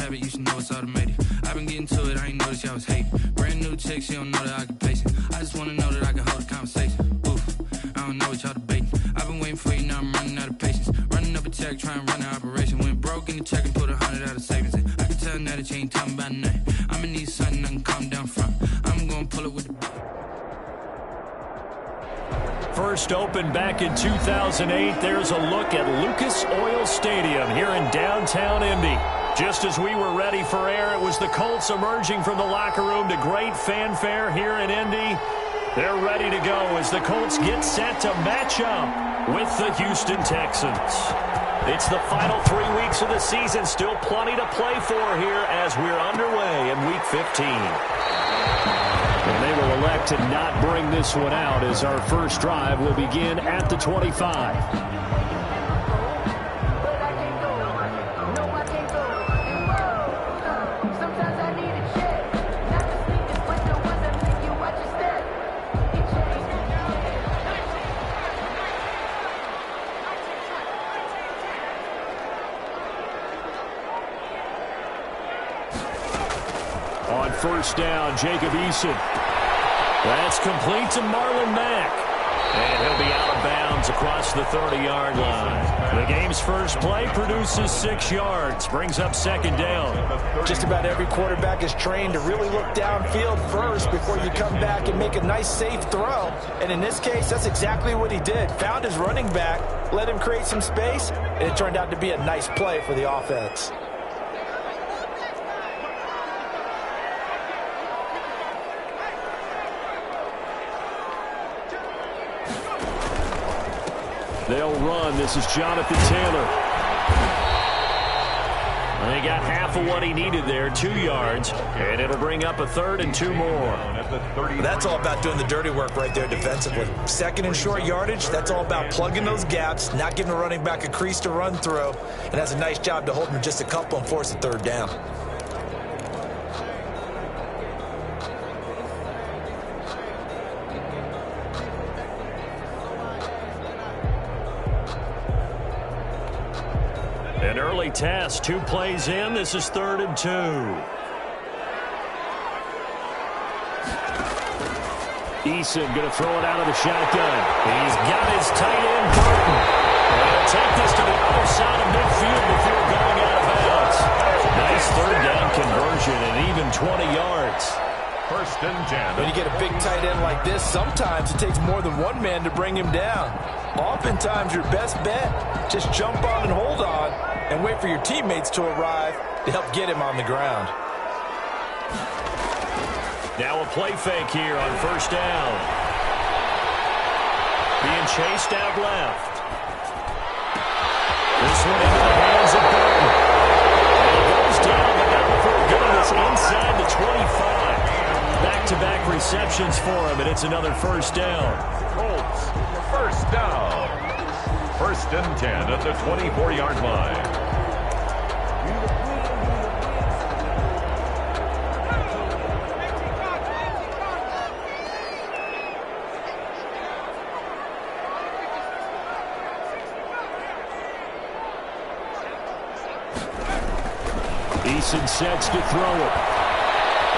habit, you should know it's automated. I've been getting to it, I ain't noticed y'all was hating. Brand new chick, she don't know the occupation. I just wanna know that I can hold a conversation. Oof, I don't know what y'all debating. I've been waiting for you, now I'm running out of patience. Running up a check, trying to run an operation. Went broke in the check and put 100 out of savings in. I can tell now that you ain't talking about nothing. I'ma need something I can calm down from. I'm gonna pull it with the... First opened back in 2008, there's a look at Lucas Oil Stadium here in downtown Indy. Just as we were ready for air, it was the Colts emerging from the locker room to great fanfare here in Indy. They're ready to go as the Colts get set to match up with the Houston Texans. It's the final 3 weeks of the season, still plenty to play for here as we're underway in Week 15. And they will elect to not bring this one out as our first drive will begin at the 25. On first down, Jacob Eason. That's complete to Marlon Mack. And he'll be out of bounds across the 30-yard line. The game's first play produces 6 yards, brings up second down. Just about every quarterback is trained to really look downfield first before you come back and make a nice, safe throw. And in this case, that's exactly what he did. Found his running back, let him create some space, and it turned out to be a nice play for the offense. They'll run. This is Jonathan Taylor. They got half of what he needed there, 2 yards, and it'll bring up a 3rd and 2 more. That's all about doing the dirty work right there defensively. Second and short yardage, that's all about plugging those gaps, not giving the running back a crease to run through, and has a nice job to hold him just a couple and force a 3rd down. An early test, 2 plays in. This is 3rd and 2. Eason going to throw it out of the shotgun. He's got his tight end, Burton. They'll take this to the other side of midfield before going out of bounds. Nice 3rd down conversion and even 20 yards. 1st and 10. When you get a big tight end like this, sometimes it takes more than one man to bring him down. Oftentimes, your best bet, just jump on and hold on and wait for your teammates to arrive to help get him on the ground. Now a play fake here on 1st down. Being chased out left. This one into the hands of Burton. And it goes down, but not before goodness inside the 25. Back-to-back receptions for him, and it's another 1st down. Colts, 1st down. 1st and 10 at the 24-yard line. Eason sets to throw it.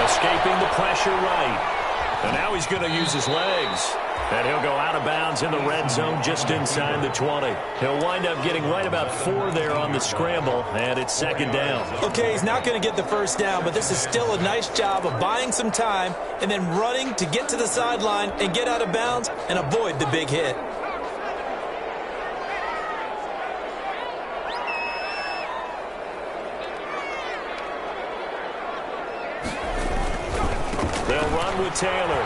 Escaping the pressure right. And now he's going to use his legs. And he'll go out of bounds in the red zone just inside the 20. He'll wind up getting right about 4 there on the scramble, and it's 2nd down. Okay, he's not going to get the 1st down, but this is still a nice job of buying some time and then running to get to the sideline and get out of bounds and avoid the big hit. They'll run with Taylor.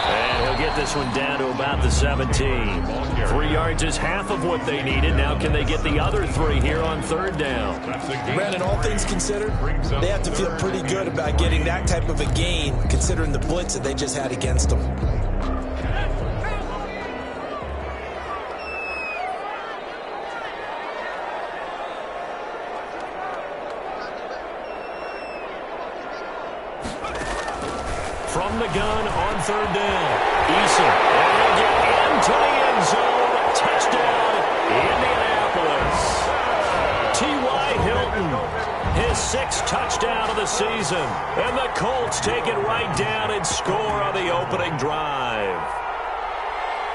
And he'll get this one down to about the 17. 3 yards is half of what they needed. Now can they get the other 3 here on 3rd down? Brandon, all things considered, they have to feel pretty good about getting that type of a gain considering the blitz that they just had against them. From the gun on 3rd down. Eason. And he'll get into the end zone. Touchdown, Indianapolis. T.Y. Hilton. His 6th touchdown of the season. And the Colts take it right down and score on the opening drive.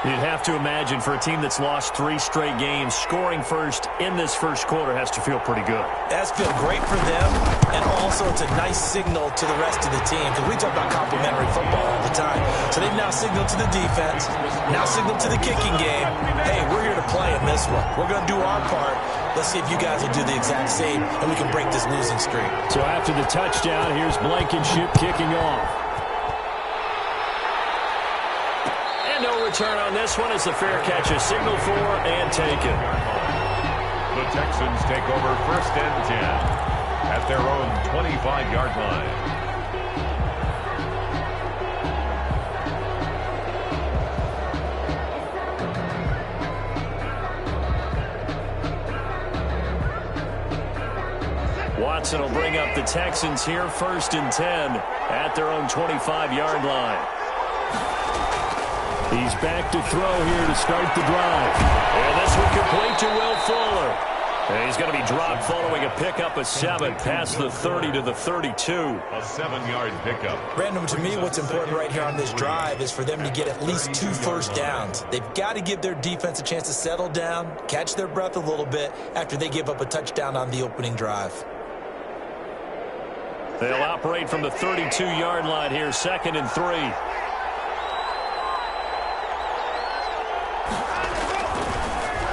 You'd have to imagine for a team that's lost 3 straight games, scoring first in this first quarter has to feel pretty good. That's feel great for them, and also it's a nice signal to the rest of the team, because we talk about complementary football all the time. So they've now signaled to the defense, now signaled to the kicking game, hey, we're here to play in this one. We're going to do our part. Let's see if you guys will do the exact same, and we can break this losing streak. So after the touchdown, here's Blankenship kicking off. No return on this one as the fair catch is signaled for and taken. The Texans take over 1st and 10 at their own 25-yard line. Watson will bring up the Texans here 1st and 10 at their own 25-yard line. He's back to throw here to start the drive. And this one complete to Will Fuller. And he's going to be dropped following a pickup of 7 past the 30 to the 32. A 7-yard pickup. Brandon, to me, what's important right here on this drive is for them to get at least 2 first downs. They've got to give their defense a chance to settle down, catch their breath a little bit after they give up a touchdown on the opening drive. They'll operate from the 32-yard line here, 2nd and 3.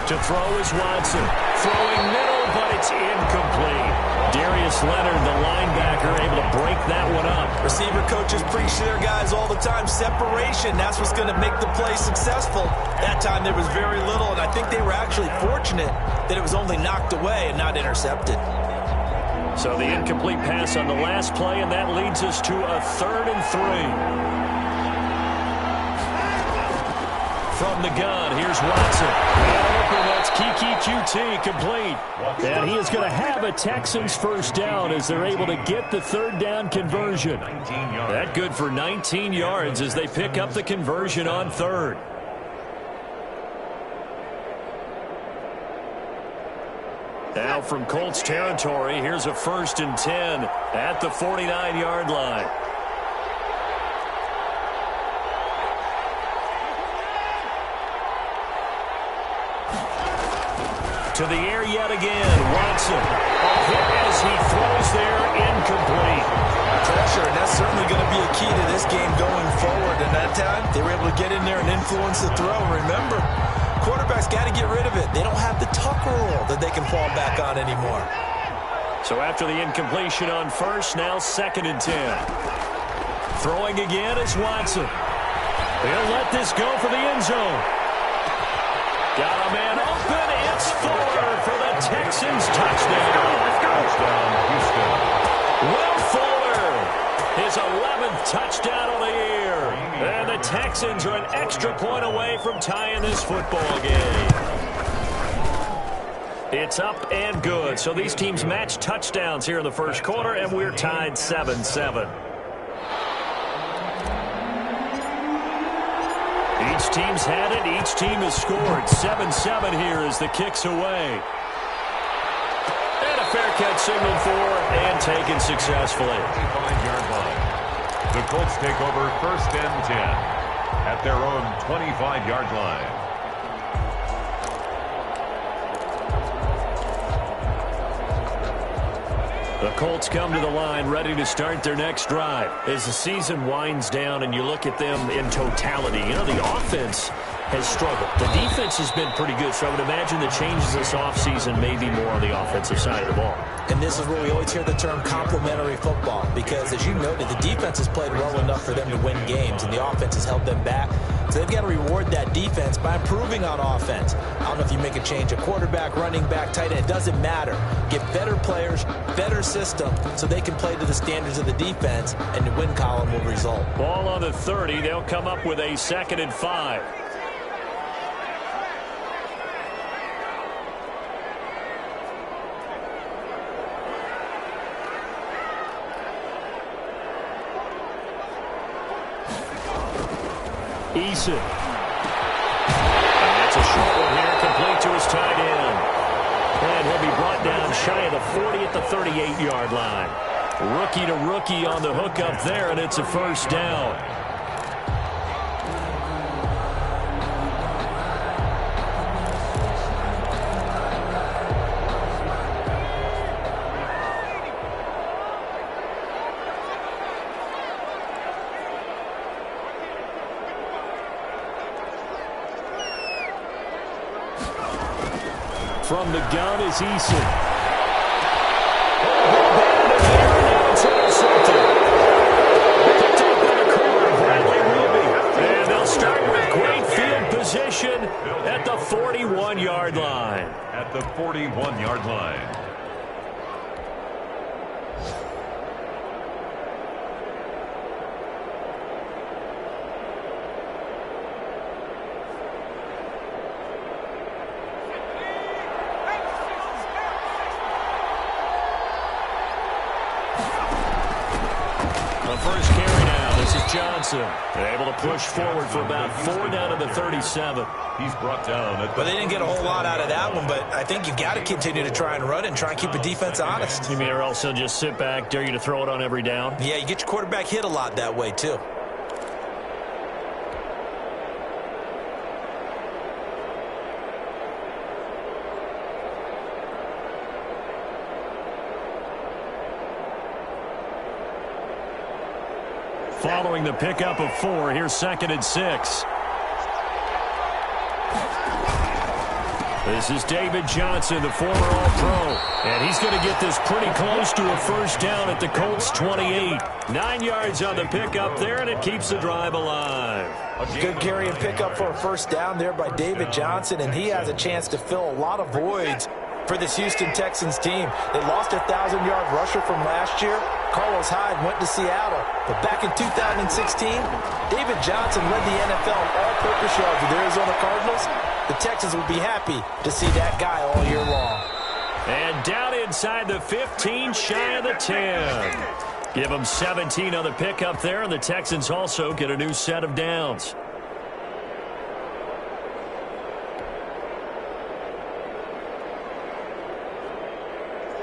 To throw is Watson. Throwing middle, but it's incomplete. Darius Leonard, the linebacker, able to break that one up. Receiver coaches preach to their guys all the time. Separation, that's what's going to make the play successful. That time there was very little, and I think they were actually fortunate that it was only knocked away and not intercepted. So the incomplete pass on the last play, and that leads us to a 3rd and 3. From the gun, here's Watson. And that's Kiki QT complete. And he is going to have a Texans first down as they're able to get the 3rd down conversion. That good for 19 yards as they pick up the conversion on 3rd. Now from Colts territory, here's a 1st and 10 at the 49-yard line. To the air yet again, Watson. A hit as he throws there, incomplete. Pressure, and that's certainly going to be a key to this game going forward. And that time, they were able to get in there and influence the throw. Remember, quarterbacks got to get rid of it. They don't have the tuck rule that they can fall back on anymore. So after the incompletion on 1st, now 2nd and 10. Throwing again is Watson. He'll let this go for the end zone. Got a man open. It's Fuller for the Texans touchdown. Touchdown, Houston. Will Fuller, his 11th touchdown of the year. And the Texans are an extra point away from tying this football game. It's up and good. So these teams match touchdowns here in the first quarter, and we're tied 7-7. Each team's had it. Each team has scored. 7-7 here as the kick's away. And a fair catch signaled for and taken successfully. 25-yard line. The Colts take over 1st and 10 at their own 25-yard line. The Colts come to the line ready to start their next drive. As the season winds down and you look at them in totality, you know, the offense has struggled. The defense has been pretty good, so I would imagine the changes this offseason may be more on the offensive side of the ball. And this is where we always hear the term complementary football, because as you noted, the defense has played well enough for them to win games, and the offense has held them back. So they've got to reward that defense by improving on offense. I don't know if you make a change, a quarterback, running back, tight end, it doesn't matter. Get better players, better system, so they can play to the standards of the defense, and the win column will result. Ball on the 30. They'll come up with a 2nd and 5. Eason. And that's a short one here, complete to his tight end. And he'll be brought down shy of the 40 at the 38-yard line. Rookie to rookie on the hook up there, and it's a first down. From the gun is Eason. And they'll start with great field position at the 41-yard line. At the 41-yard line. First carry now. This is Johnson. They're able to push forward for about 4 down to the 37. He's brought down. But they didn't get a whole lot out of that one, but I think you've got to continue to try and run and try and keep the defense honest. You mean or else they'll just sit back, dare you to throw it on every down? Yeah, you get your quarterback hit a lot that way, too. Following the pickup of 4, here's 2nd and 6. This is David Johnson, the former All-Pro. And he's going to get this pretty close to a first down at the Colts 28. 9 yards on the pickup there, and it keeps the drive alive. Good carry and pickup for a first down there by David Johnson, and he has a chance to fill a lot of voids for this Houston Texans team. They lost a 1,000-yard rusher from last year. Carlos Hyde went to Seattle. But back in 2016, David Johnson led the NFL in all-purpose yards with the Arizona Cardinals. The Texans will be happy to see that guy all year long. And down inside the 15, shy of the 10. Give them 17 on the pickup there, and the Texans also get a new set of downs.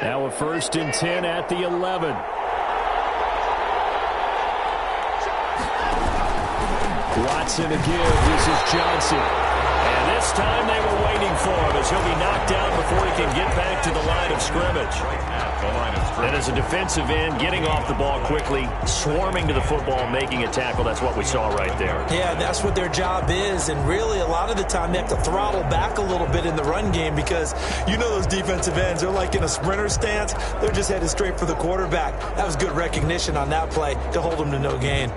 Now a 1st and 10 at the 11. Watson to give. This is Johnson. And this time they were waiting for him as he'll be knocked down before he can get back to the line of scrimmage. And as a defensive end, getting off the ball quickly, swarming to the football, making a tackle, that's what we saw right there. Yeah, that's what their job is. And really, a lot of the time, they have to throttle back a little bit in the run game because you know those defensive ends, they're like in a sprinter stance. They're just headed straight for the quarterback. That was good recognition on that play to hold them to no gain.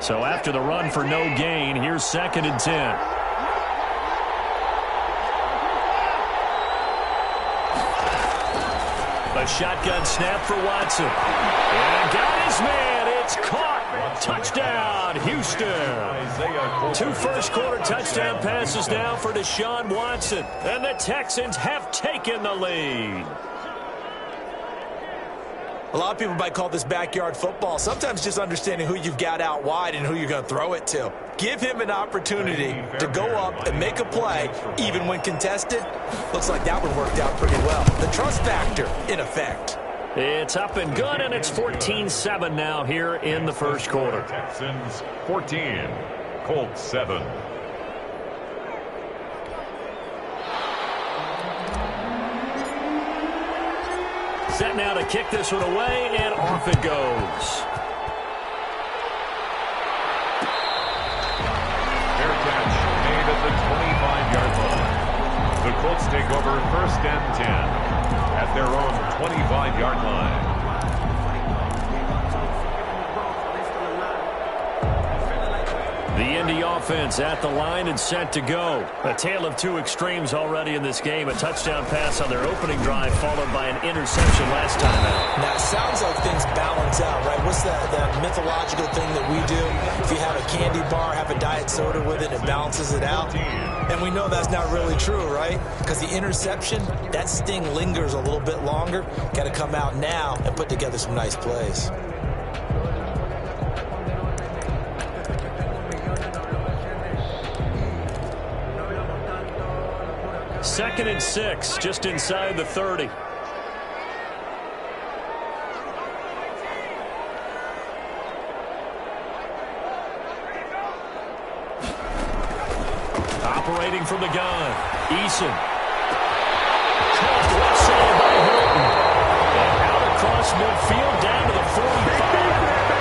So after the run for no gain, here's 2nd and 10. A shotgun snap for Watson. And got his man. It's caught. Touchdown, Houston. 2 first-quarter touchdown passes now for Deshaun Watson. And the Texans have taken the lead. A lot of people might call this backyard football. Sometimes just understanding who you've got out wide and who you're going to throw it to. Give him an opportunity to go up and make a play, even when contested. Looks like that one worked out pretty well. The trust factor in effect. It's up and good, and it's 14-7 now here in the first quarter. Texans 14, Colts 7. Set now to kick this one away, and off it goes. Fair catch made at the 25-yard line. The Colts take over 1st and 10 at their own 25-yard line. The Indy offense at the line and set to go. A tale of two extremes already in this game. A touchdown pass on their opening drive followed by an interception last time out. Now, it sounds like things balance out, right? What's that mythological thing that we do? If you have a candy bar, have a diet soda with it, it balances it out. And we know that's not really true, right? Because the interception, that sting lingers a little bit longer. Got to come out now and put together some nice plays. Second and 6, just inside the 30. Operating from the gun, Eason. Caught left side by Hilton. And out across midfield down to the 45.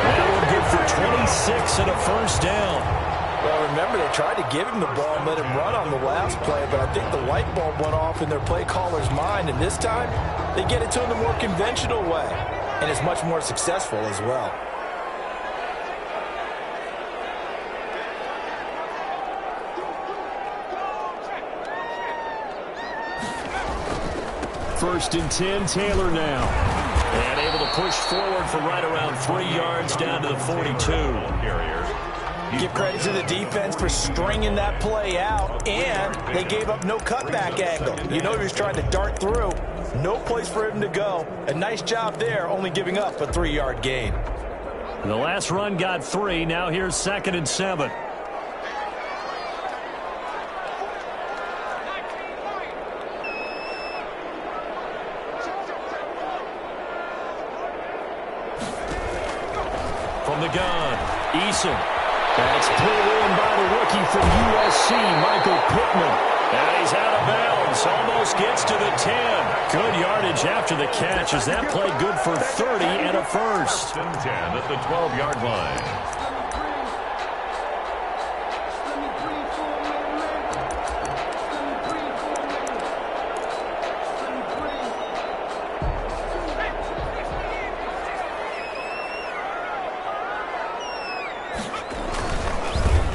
That one good for 26 and a first down. Well, remember, they tried to give him the ball and let him run on the last play, but I think the light bulb went off in their play caller's mind, and this time they get it to him the more conventional way, and it's much more successful as well. First and 10, Taylor now. And able to push forward for right around 3 yards down to the 42. Carriers. Give credit to the defense for stringing that play out, and they gave up no cutback angle. You know he was trying to dart through. No place for him to go. A nice job there, only giving up a 3-yard gain. The last run got 3. Now here's 2nd and 7. From the gun, Eason. That's pulled in by the rookie from USC, Michael Pittman. And he's out of bounds. Almost gets to the 10. Good yardage after the catch as that play good for 30 and a first. 10 at the 12-yard line.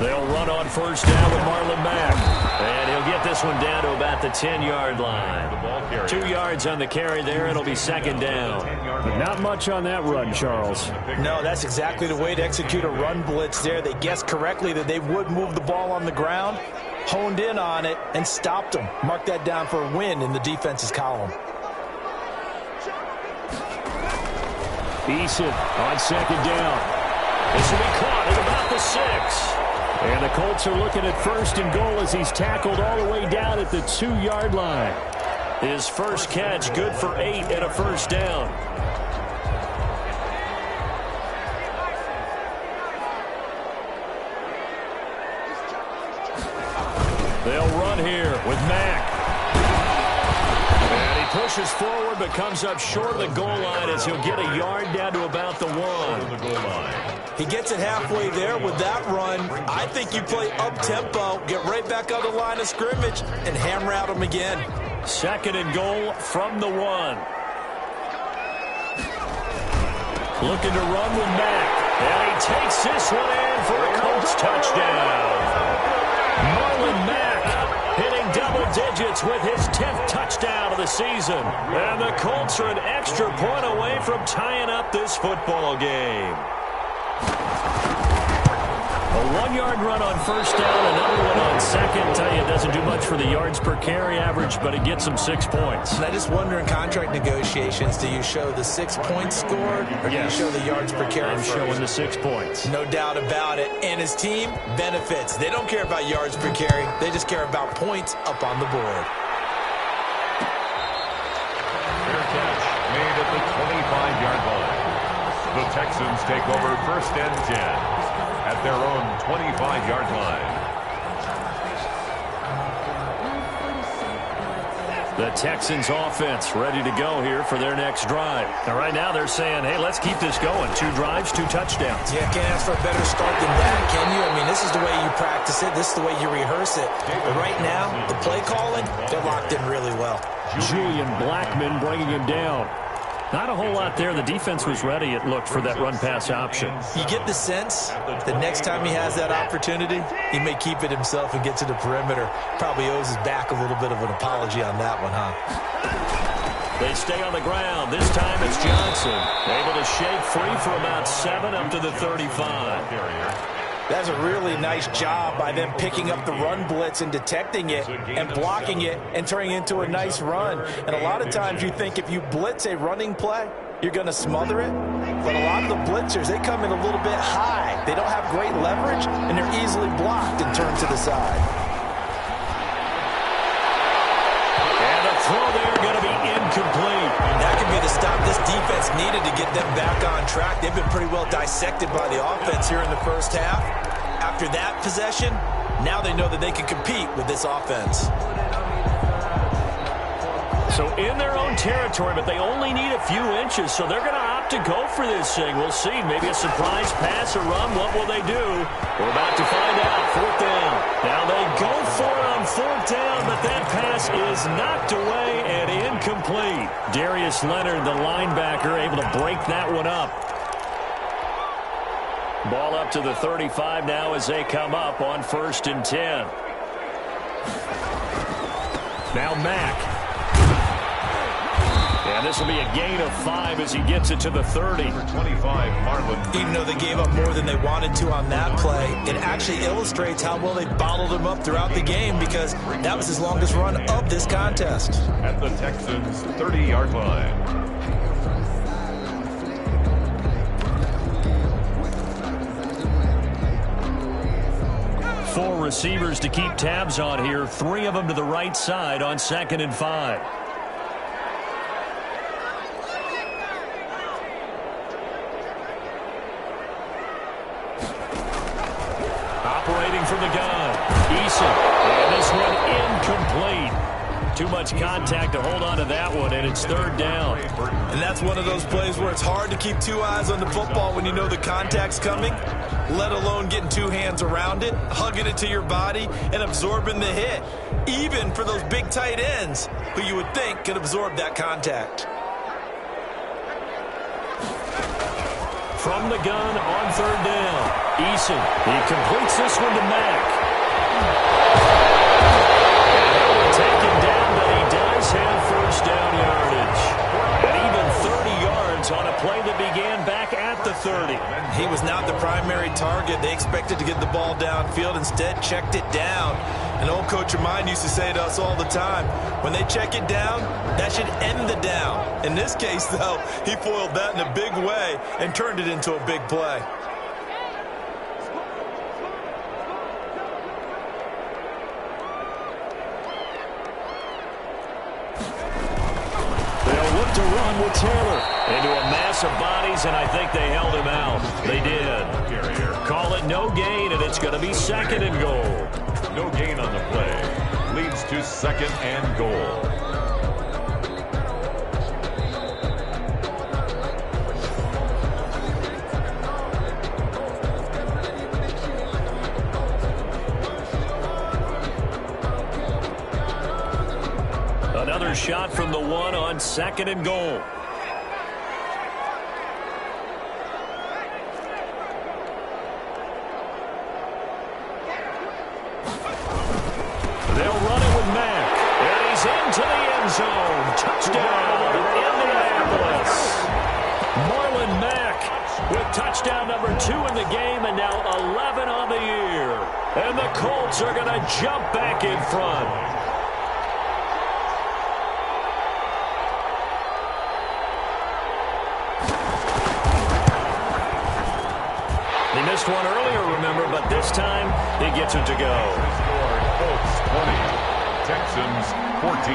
They'll run on first down with Marlon Mack. And he'll get this one down to about the 10-yard line. 2 yards on the carry there. It'll be 2nd down. But not much on that run, Charles. No, that's exactly the way to execute a run blitz there. They guessed correctly that they would move the ball on the ground, honed in on it, and stopped them. Mark that down for a win in the defense's column. Eason on 2nd down. This will be caught at about the 6. And the Colts are looking at 1st and goal as he's tackled all the way down at the 2-yard line. His first catch good for 8 and a first down. They'll run here with Mack. And he pushes forward but comes up short of the goal line as he'll get a yard down to about the 1. He gets it halfway there with that run. I think you play up-tempo, get right back on the line of scrimmage, and hammer out him again. 2nd and goal from the 1. Looking to run with Mack. And he takes this one in for a Colts touchdown. Marlon Mack hitting double digits with his 10th touchdown of the season. And the Colts are an extra point away from tying up this football game. A 1-yard run on first down, another one on 2nd. Tell you, it doesn't do much for the yards per carry average, but it gets them 6 points. And I just wonder in contract negotiations, do you show the 6 points scored, or do you show the yards per carry I'm showing the 6 points. No doubt about it. And his team benefits. They don't care about yards per carry. They just care about points up on the board. Fair catch made at the 25-yard line. The Texans take over 1st and 10 at their own 25-yard line. The Texans offense ready to go here for their next drive. And right now they're saying, hey, let's keep this going. 2 drives, 2 touchdowns. Yeah, can't ask for a better start than that, can you? I mean, this is the way you practice it. This is the way you rehearse it. But right now, the play calling, they're locked in really well. Julian Blackmon bringing him down. Not a whole lot there. The defense was ready, it looked, for that run-pass option. You get the sense that next time he has that opportunity, he may keep it himself and get to the perimeter. Probably owes his back a little bit of an apology on that one, huh? They stay on the ground. This time it's Johnson. Able to shake free for about 7 up to the 35. That's a really nice job by them picking up the run blitz and detecting it and blocking it and turning it into a nice run. And a lot of times you think if you blitz a running play, you're going to smother it. But a lot of the blitzers, they come in a little bit high. They don't have great leverage, and they're easily blocked and turned to the side. And the throw there going to be incomplete. That could be the stop this defense needed to get them back on track. They've been pretty well dissected by the offense here in the first half. After that possession, now they know that they can compete with this offense. So in their own territory, but they only need a few inches, so they're going to opt to go for this thing. We'll see. Maybe a surprise pass or run. What will they do? We're about to find out. 4th down. Now they go for it on 4th down, but that pass is knocked away and incomplete. Darius Leonard, the linebacker, able to break that one up. Ball up to the 35 now as they come up on 1st and 10. Now Mack. And this will be a gain of 5 as he gets it to the 30. Number 25, Marlon. Even though they gave up more than they wanted to on that play, it actually illustrates how well they bottled him up throughout the game because that was his longest run of this contest. At the Texans' 30-yard line. 4 receivers to keep tabs on here. 3 of them to the right side on 2nd and 5. Operating from the gun. Eason. And this one incomplete. Too much contact to hold on to that one, and it's 3rd down. And that's one of those plays where it's hard to keep 2 eyes on the football when you know the contact's coming, let alone getting 2 hands around it, hugging it to your body, and absorbing the hit, even for those big tight ends who you would think could absorb that contact. From the gun on 3rd down. Eason. He completes this one to Mack. Taken down, but he does have 1st down yardage. And even 30 yards on a play that began back at the 30. He was not the primary target. They expected to get the ball downfield. Instead, checked it down. An old coach of mine used to say to us all the time, when they check it down, that should end the down. In this case, though, he foiled that in a big way and turned it into a big play. To run with Taylor into a mass of bodies, and I think they held him out. They did. Call it no gain, and it's going to be 2nd and goal. No gain on the play. Leads to 2nd and goal. Another shot from the 1 on 2nd and goal. They'll run it with Mack. And he's into the end zone. Touchdown, Indianapolis. Marlon Mack with touchdown number 2 in the game and now 11 on the year. And the Colts are going to jump back in front. He missed one earlier, remember, but this time he gets it to go. Colts 20, Texans 14.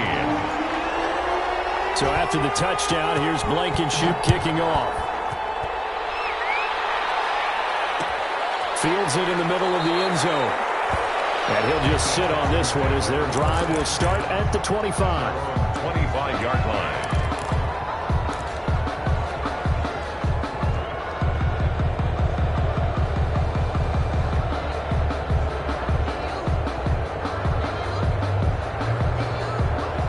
So after the touchdown, here's Blankenship kicking off. Fields it in the middle of the end zone. And he'll just sit on this one as their drive will start at the 25. 25-yard line.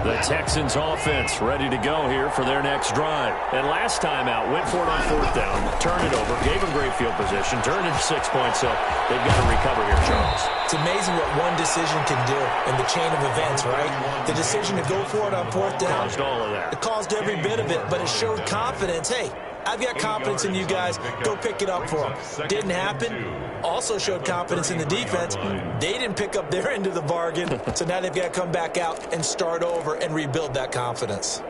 The The Texans offense ready to go here for their next drive. And last time out, went for it on fourth down, turned it over, gave them great field position, turned it 6 points, so they've got to recover here, Charles. It's amazing what one decision can do in the chain of events, right? The decision to go for it on fourth down. Caused all of that. It caused every bit of it, but it showed confidence. Hey, I've got confidence in you guys. Go pick it up for them. Didn't happen. Also showed confidence in the defense. They didn't pick up their end of the bargain, so now they've got to come back out and start over and rebuild that confidence.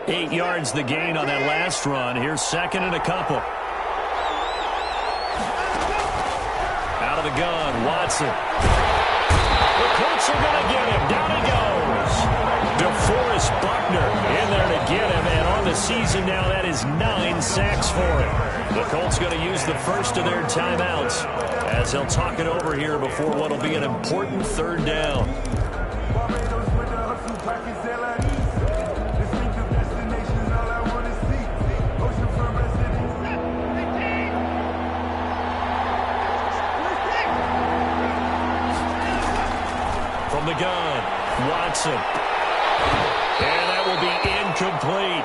Eight yards the gain on that last run. Here's second and a couple. Out of the gun, Watson. The Colts are going to get him. Down he goes. DeForest Buckner in there to get him. And on the season now, that is 9 sacks for him. The Colts going to use the first of their timeouts as they'll talk it over here before what will be an important third down. From the gun, Watson. And that will be incomplete.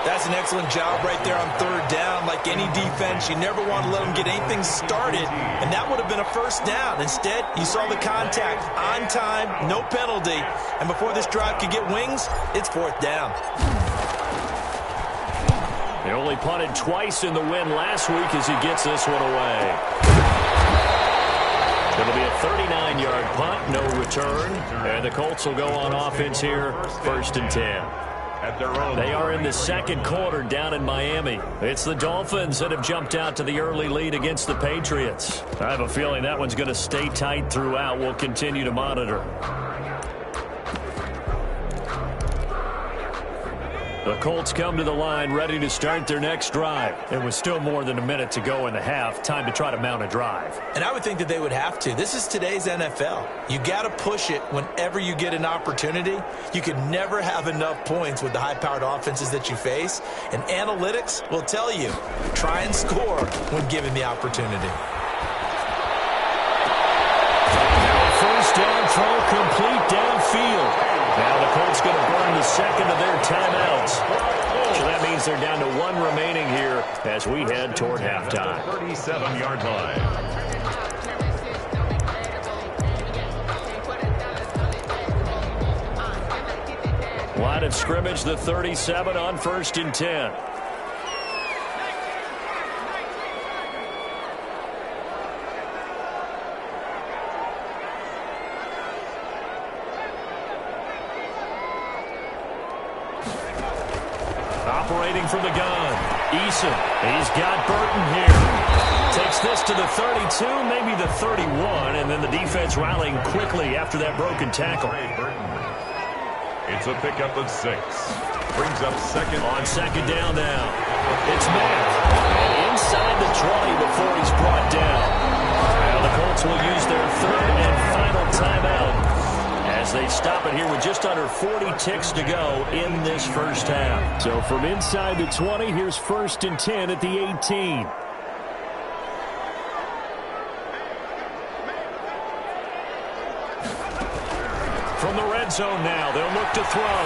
That's an excellent job right there on third down. Like any defense, you never want to let them get anything started, and that would have been a first down. Instead, you saw the contact on time, no penalty, and before this drive could get wings, it's fourth down. They only punted twice in the win last week as he gets this one away. It'll be a 39-yard punt, no return. And the Colts will go on offense here, 1st and 10. They are in the second quarter down in Miami. It's the Dolphins that have jumped out to the early lead against the Patriots. I have a feeling that one's going to stay tight throughout. We'll continue to monitor. The Colts come to the line ready to start their next drive. It was still more than a minute to go in the half. Time to try to mount a drive. And I would think that they would have to. This is today's NFL. You got to push it whenever you get an opportunity. You can never have enough points with the high-powered offenses that you face. And analytics will tell you, try and score when given the opportunity. Now first down throw complete downfield. Now the Colts going to burn the second of their timeouts. So that means they're down to 1 remaining here as we head toward halftime. 37-yard line. Line of scrimmage, the 37 on 1st and 10. Operating from the gun, Eason. He's got Burton here. Takes this to the 32, maybe the 31, and then the defense rallying quickly after that broken tackle. It's a pickup of 6. Brings up second. On second down now. It's Mack. And inside the 20 before he's brought down. Now the Colts will use their third and final timeout as they stop it here with just under 40 ticks to go in this first half. So from inside the 20, here's 1st and 10 at the 18. From the red zone now, they'll look to throw.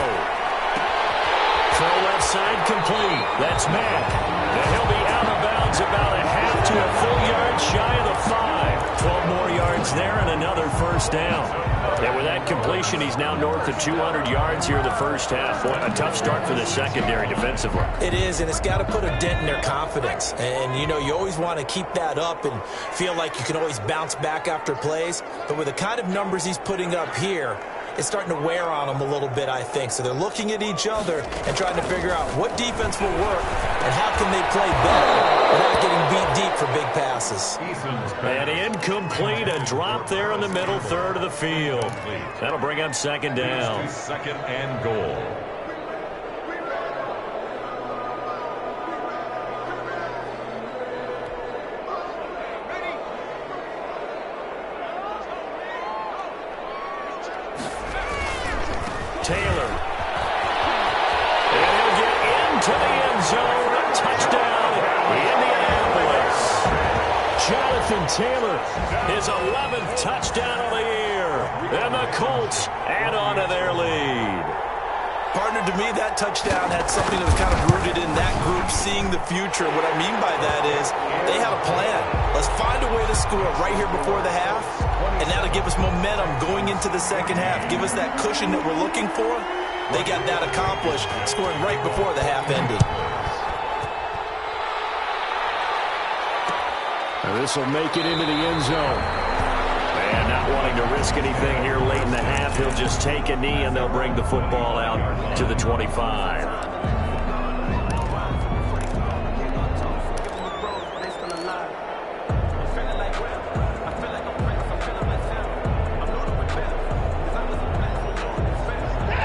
Throw left side complete. That's Mack. And he'll be out of bounds about a half to a full yard shy of the 5. 12 more yards there and another first down. And with that completion, he's now north of 200 yards here in the first half. Boy, a tough start for the secondary defensively. It is, and it's got to put a dent in their confidence. And, you know, you always want to keep that up and feel like you can always bounce back after plays. But with the kind of numbers he's putting up here, it's starting to wear on them a little bit, I think. So they're looking at each other and trying to figure out what defense will work and how can they play better without getting beat deep for big passes. And incomplete, a drop there in the middle third of the field. That'll bring up second down. Second and goal. Taylor. And he'll get into the Jonathan Taylor, his 11th touchdown of the year. And the Colts add on to their lead. Partner, to me, that touchdown had something that was kind of rooted in that group seeing the future. What I mean by that is they had a plan. Let's find a way to score right here before the half, and that'll give us momentum going into the second half. Give us that cushion that we're looking for. They got that accomplished, scoring right before the half ended. This will make it into the end zone. And not wanting to risk anything here late in the half, he'll just take a knee and they'll bring the football out to the 25.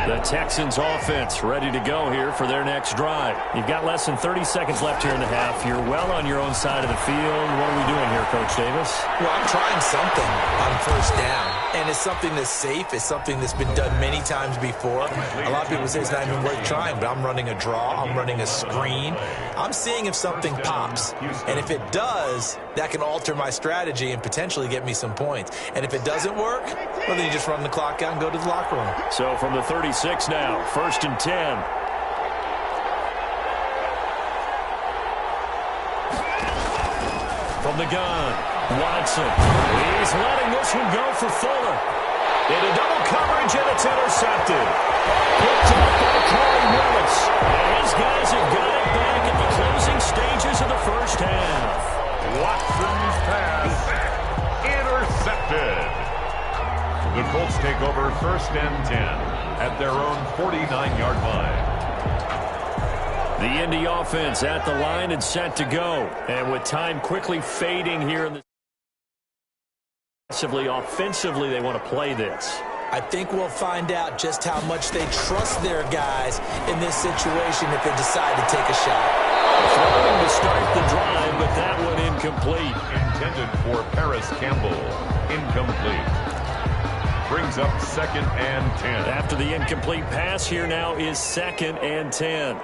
The Texans offense ready to go here for their next drive. You've got less than 30 seconds left here in the half. You're well on your own side of the field. What are we doing here, Coach Davis? Well, I'm trying something on first down. And it's something that's safe. It's something that's been done many times before. A lot of people say it's not even worth trying, but I'm running a draw. I'm running a screen. I'm seeing if something pops. And if it does, that can alter my strategy and potentially get me some points. And if it doesn't work, well, then you just run the clock out and go to the locker room. So from the 36 now, 1st and 10. From the gun, Watson. He's letting this one go for Fuller. Into double coverage, and it's intercepted. Picked up by Corey Willis. And his guys have got it back at the closing stages of the first half. Watson's pass intercepted. The Colts take over 1st and 10 at their own 49-yard line. The Indy offense at the line and set to go. And with time quickly fading here in the offensively, they want to play this. I think we'll find out just how much they trust their guys in this situation if they decide to take a shot. Throwing to start the drive, but that one incomplete. Intended for Paris Campbell. Incomplete. Brings up 2nd and 10. After the incomplete pass, here now is 2nd and 10.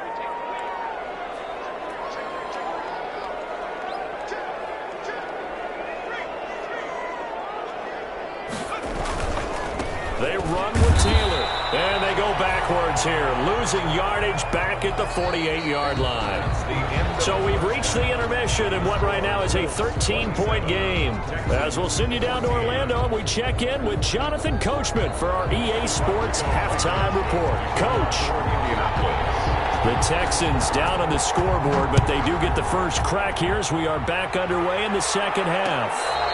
They run with Taylor, and they go backwards here, losing yardage back at the 48-yard line. So we've reached the intermission in what right now is a 13-point game. As we'll send you down to Orlando, we check in with Jonathan Coachman for our EA Sports Halftime Report. Coach. The Texans down on the scoreboard, but they do get the first crack here as we are back underway in the second half.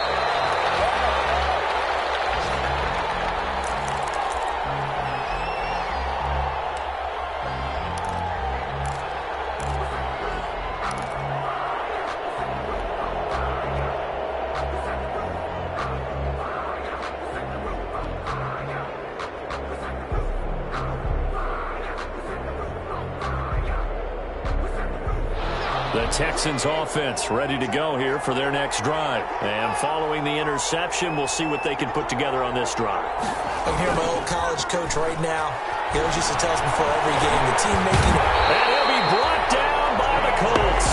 The Texans offense ready to go here for their next drive. And following the interception, we'll see what they can put together on this drive. I can hear my old college coach right now. He always used to tell us before every game, the team making it. And he'll be brought down by the Colts.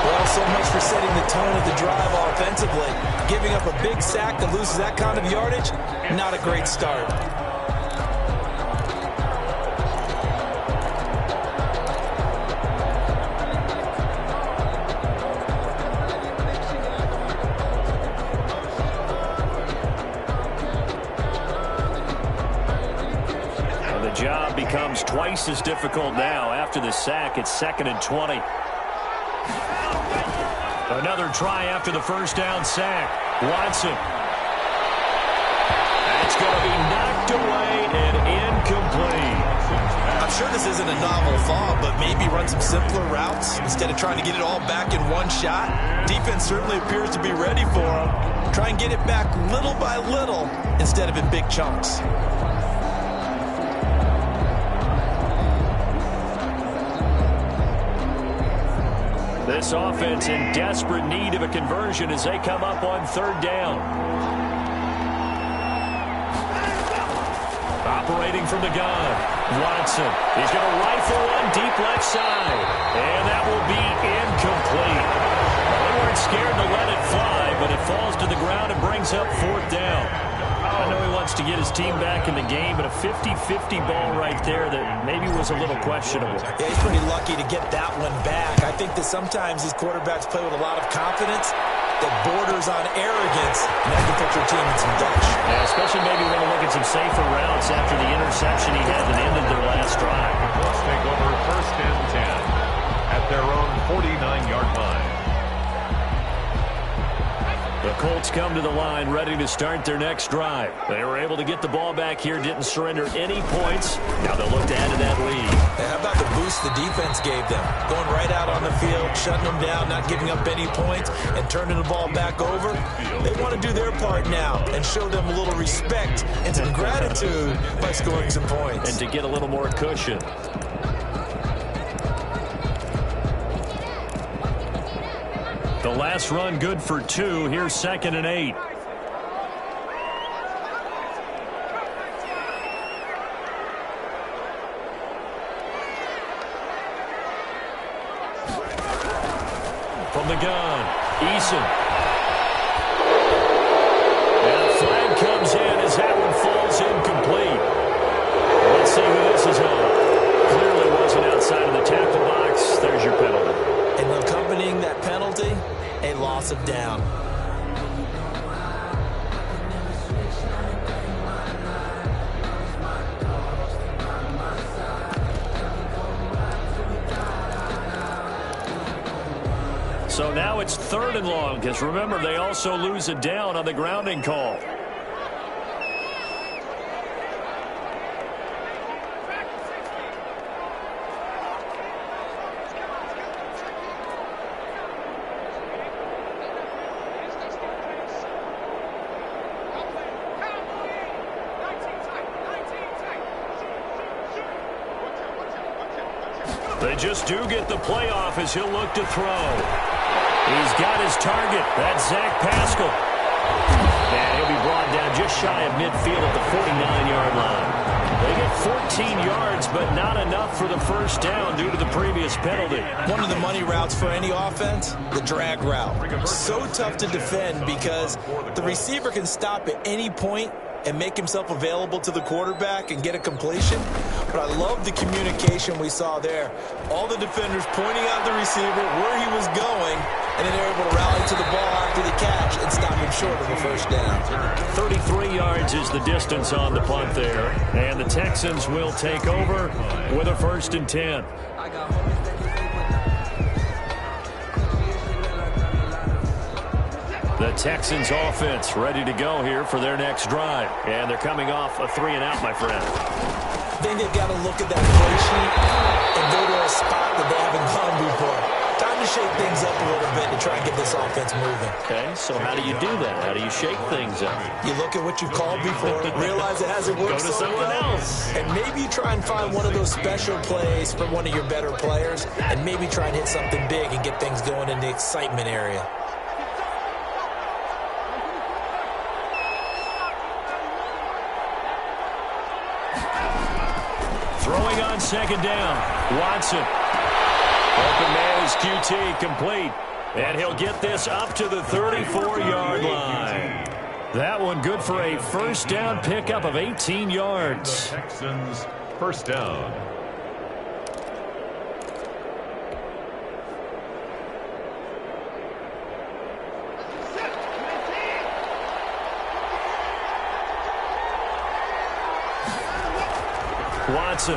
Well, so much for setting the tone of the drive offensively. Giving up a big sack that loses that kind of yardage, not a great start. The job becomes twice as difficult now after the sack. It's 2nd and 20. Another try after the first down sack. Watson. That's going to be knocked away and incomplete. I'm sure this isn't a novel thought, but maybe run some simpler routes instead of trying to get it all back in one shot. Defense certainly appears to be ready for him. Try and get it back little by little instead of in big chunks. This offense in desperate need of a conversion as they come up on 3rd down. Operating from the gun, Watson. He's going to rifle one deep left side, and that will be incomplete. They weren't scared to let it fly, but it falls to the ground and brings up 4th down. I know he wants to get his team back in the game, but a 50-50 ball right there that maybe was a little questionable. Yeah, he's pretty lucky to get that one back. I think that sometimes these quarterbacks play with a lot of confidence that borders on arrogance, and that can put your team in some Dutch. Yeah, especially maybe when you look at some safer routes after the interception he had that ended their last drive. Let's take over 1st and 10 at their own 49-yard line. The Colts come to the line ready to start their next drive. They were able to get the ball back here, didn't surrender any points. Now they'll look to add to that lead. How about the boost the defense gave them? Going right out on the field, shutting them down, not giving up any points, and turning the ball back over. They want to do their part now and show them a little respect and some gratitude by scoring some points. And to get a little more cushion. The last run good for 2. Here's 2nd and 8. From the gun, Eason. And a flag comes in as that one falls incomplete. Let's see who this is on. Clearly wasn't outside of the tackle box. There's your penalty. And accompanying that penalty, a loss of down. So now it's 3rd and long, because remember, they also lose a down on the grounding call. They just do get the playoff as he'll look to throw. He's got his target. That's Zach Pascal. And he'll be brought down just shy of midfield at the 49-yard line. They get 14 yards, but not enough for the 1st down due to the previous penalty. One of the money routes for any offense, the drag route. So tough to defend because the receiver can stop at any point and make himself available to the quarterback and get a completion. But I love the communication we saw there. All the defenders pointing out the receiver, where he was going, and then they're able to rally to the ball after the catch and stop him short of a 1st down. 33 yards is the distance on the punt there. And the Texans will take over with a 1st and 10. The Texans offense ready to go here for their next drive. And they're coming off a 3-and-out, my friend. I think they've got to look at that play sheet and go to a spot that they haven't gone before. Time to shake things up a little bit to try and get this offense moving. Okay, so how do you do that? How do you shake things up? You look at what you've called before, realize it hasn't worked Go to so something well, else. and maybe you try and find one of those special plays from one of your better players, and maybe try and hit something big and get things going in the excitement area. Throwing on 2nd down. Watson. Open man is QT, complete. And he'll get this up to the 34-yard line. That one good for a 1st down pickup of 18 yards. Texans 1st down. Watson.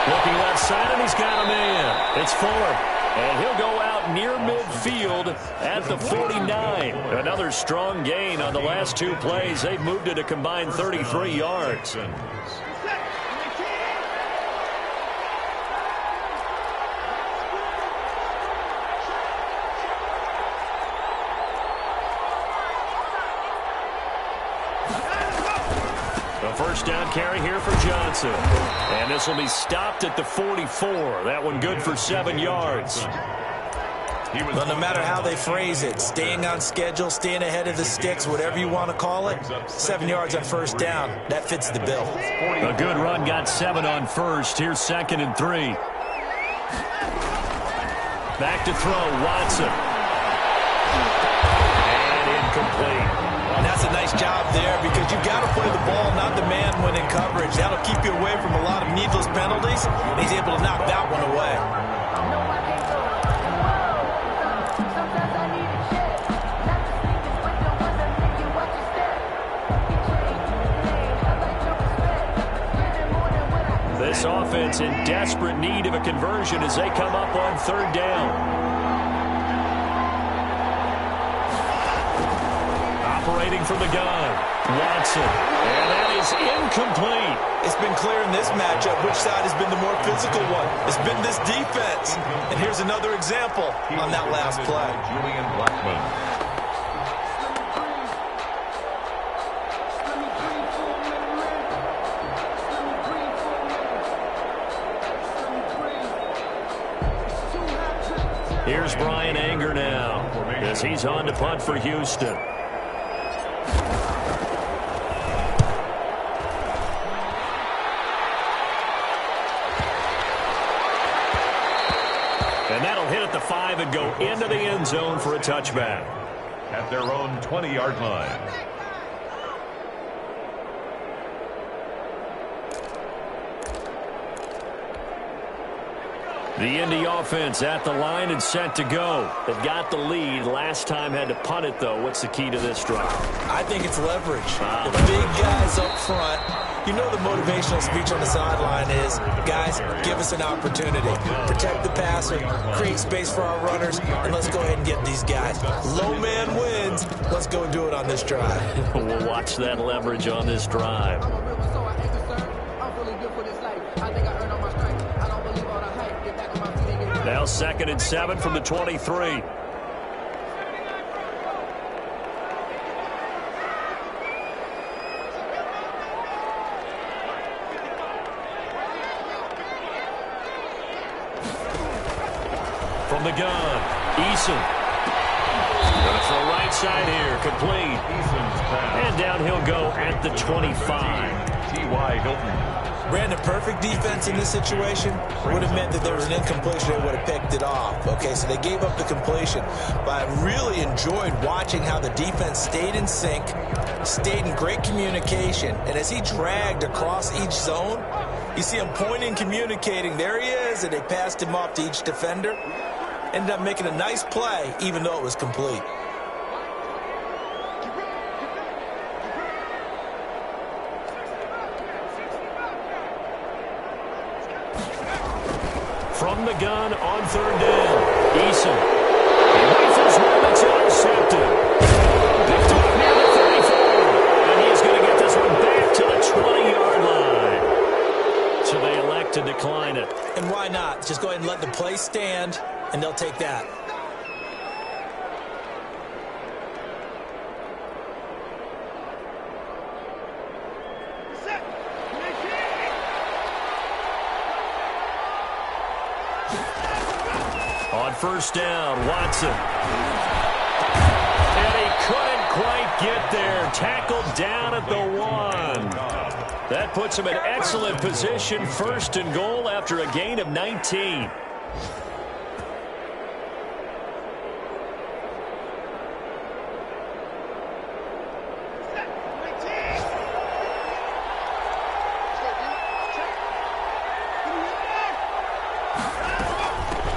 Looking left side, and he's got him in. It's Fuller. And he'll go out near midfield at the 49. Another strong gain on the last 2 plays. They've moved it a combined 33 yards. A 1st down carry here for Johnson. And this will be stopped at the 44. That one good for 7 yards. Well, no matter how they phrase it, staying on schedule, staying ahead of the sticks, whatever you want to call it, 7 yards on 1st down, that fits the bill. A good run got 7 on 1st. Here's 2nd and 3. Back to throw, Watson. And incomplete. And that's a nice job there because you've got to play the ball, not the man when in coverage. That'll keep you away from a lot of needless penalties. He's able to knock that one away. This offense in desperate need of a conversion as they come up on third down. Operating from the gun, Watson. And that is incomplete. It's been clear in this matchup which side has been the more physical one. It's been this defense. And here's another example on that last play. Julian Blackman. Here's Brian Anger now as he's on to punt for Houston. And that'll hit at the 5 and go into the end zone for a touchback. At their own 20-yard line. The Indy offense at the line and set to go. They've got the lead. Last time had to punt it, though. What's the key to this drive? I think it's leverage. The big guys up front. You know the motivational speech on the sideline is, guys, give us an opportunity. Protect the passer, create space for our runners, and let's go ahead and get these guys. Low man wins. Let's go and do it on this drive. We'll watch that leverage on this drive. Now 2nd and 7 from the 23. From the gun, Eason. Gonna throw right side here, complete. And down he'll go at the 25. T.Y. Hilton. Brandon, perfect defense in this situation would have meant that there was an incompletion. They would have picked it off. Okay, so they gave up the completion. But I really enjoyed watching how the defense stayed in sync, stayed in great communication. And as he dragged across each zone, you see him pointing, communicating. There he is, and they passed him off to each defender. Ended up making a nice play, even though it was complete. From the gun on third down, Eason. He rifles one that's intercepted. Picked off near the 34. And he's going to get this one back to the 20-yard line. So they elect to decline it. And why not? Just go ahead and let the play stand, and they'll take that. On first down, Watson. And he couldn't quite get there. Tackled down at the 1. That puts him in excellent position, 1st and goal after a gain of 19.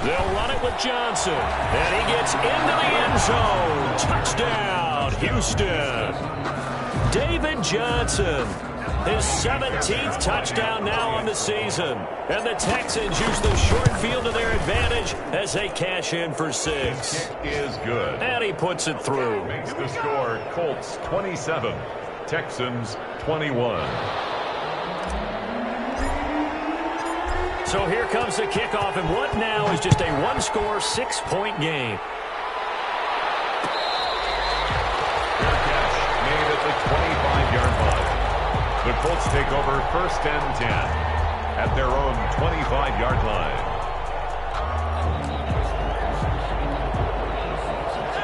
They'll run it with Johnson. And he gets into the end zone. Touchdown, Houston. David Johnson. His 17th touchdown now on the season. And the Texans use the short field to their advantage as they cash in for 6. Is good. And he puts it through. Makes the score Colts 27, Texans 21. So here comes the kickoff, and what now is just a one-score, 6-point game. Fair catch made at the 25-yard line. The Colts take over 1st and 10 at their own 25-yard line.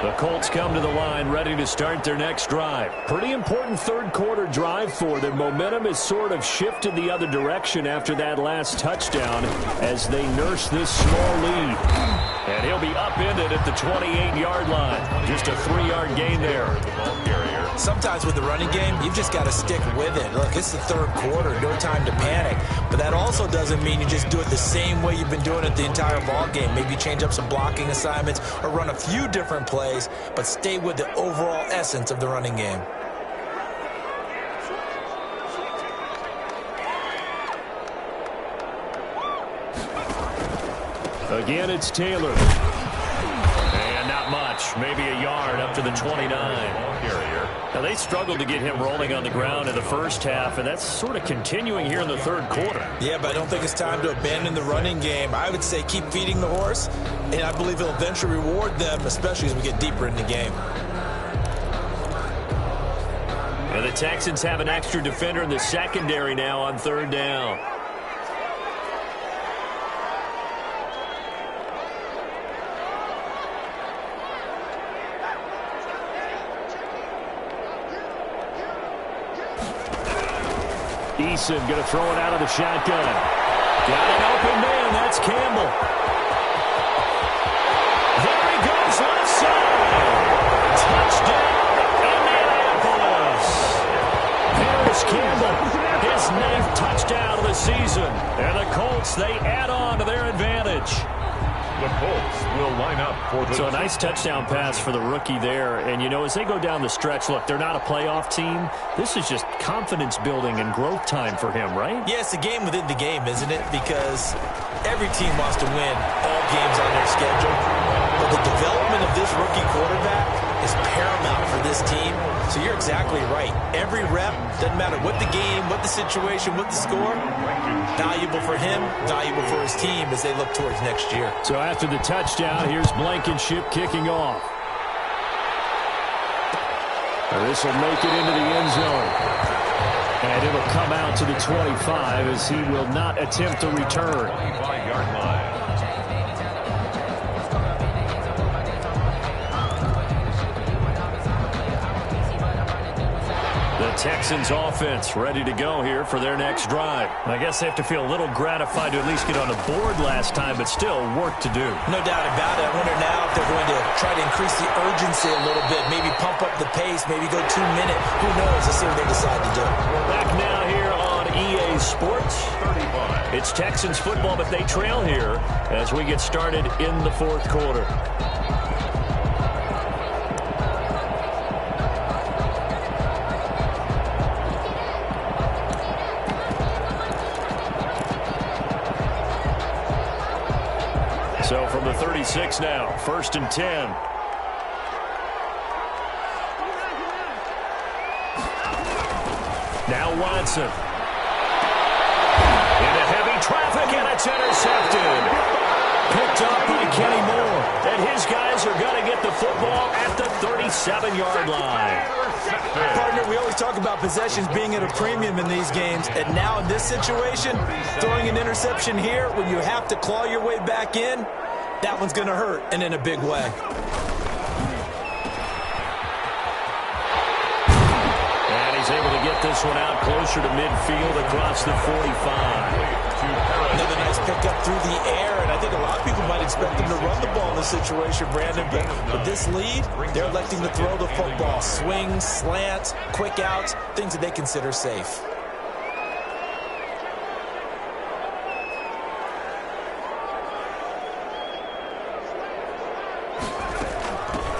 The Colts come to the line ready to start their next drive. Pretty important third-quarter drive for them. Momentum has sort of shifted the other direction after that last touchdown as they nurse this small lead. And he'll be upended at the 28-yard line. Just a 3-yard gain there. Sometimes with the running game, you've just got to stick with it. Look, it's the third quarter, no time to panic. But that also doesn't mean you just do it the same way you've been doing it the entire ball game. Maybe change up some blocking assignments or run a few different plays, but stay with the overall essence of the running game. Again, it's Taylor. And not much. Maybe a yard up to the 29. Now, they struggled to get him rolling on the ground in the first half, and that's sort of continuing here in the third quarter. Yeah, but I don't think it's time to abandon the running game. I would say keep feeding the horse, and I believe it'll eventually reward them, especially as we get deeper in the game. And the Texans have an extra defender in the secondary now on third down. Eason going to throw it out of the shotgun. Got an open man. That's Campbell. There he goes, left side. Touchdown, Indianapolis. Here's Campbell. His 9th touchdown of the season. And the Colts, they add on to their advantage. The Colts will line up for the... So a nice touchdown pass for the rookie there. And, you know, as they go down the stretch, look, they're not a playoff team. This is just confidence building and growth time for him, right? Yeah, it's a game within the game, isn't it? Because every team wants to win all games on their schedule. But the development of this rookie quarterback is paramount for this team. So you're exactly right. Every rep, doesn't matter what the game, what the situation, what the score, valuable for him, valuable for his team as they look towards next year. So after the touchdown, here's Blankenship kicking off. This will make it into the end zone. And it'll come out to the 25 as he will not attempt to return. 25-yard line. The Texans offense ready to go here for their next drive. I guess they have to feel a little gratified to at least get on the board last time, but still work to do. No doubt about it. I wonder now if they're going to try to increase the urgency a little bit, maybe pump up the pace, maybe go 2 minutes. Who knows? Let's see what they decide to do. Back now here on EA Sports. It's Texans football, but they trail here as we get started in the fourth quarter. So from the 36 now, 1st and 10. Now Watson. Into heavy traffic, and it's intercepted. Picked up by Kenny Moore. And his guys are going to get the football at the 37-yard line. Partner, we always talk about possessions being at a premium in these games. And now in this situation, throwing an interception here when you have to claw your way back in, that one's going to hurt, and in a big way. And he's able to get this one out closer to midfield across the 45. Another nice pickup through the air, and I think a lot of people might expect them to run the ball in this situation, Brandon. But with this lead, they're electing to throw the football. Swings, slants, quick outs, things that they consider safe.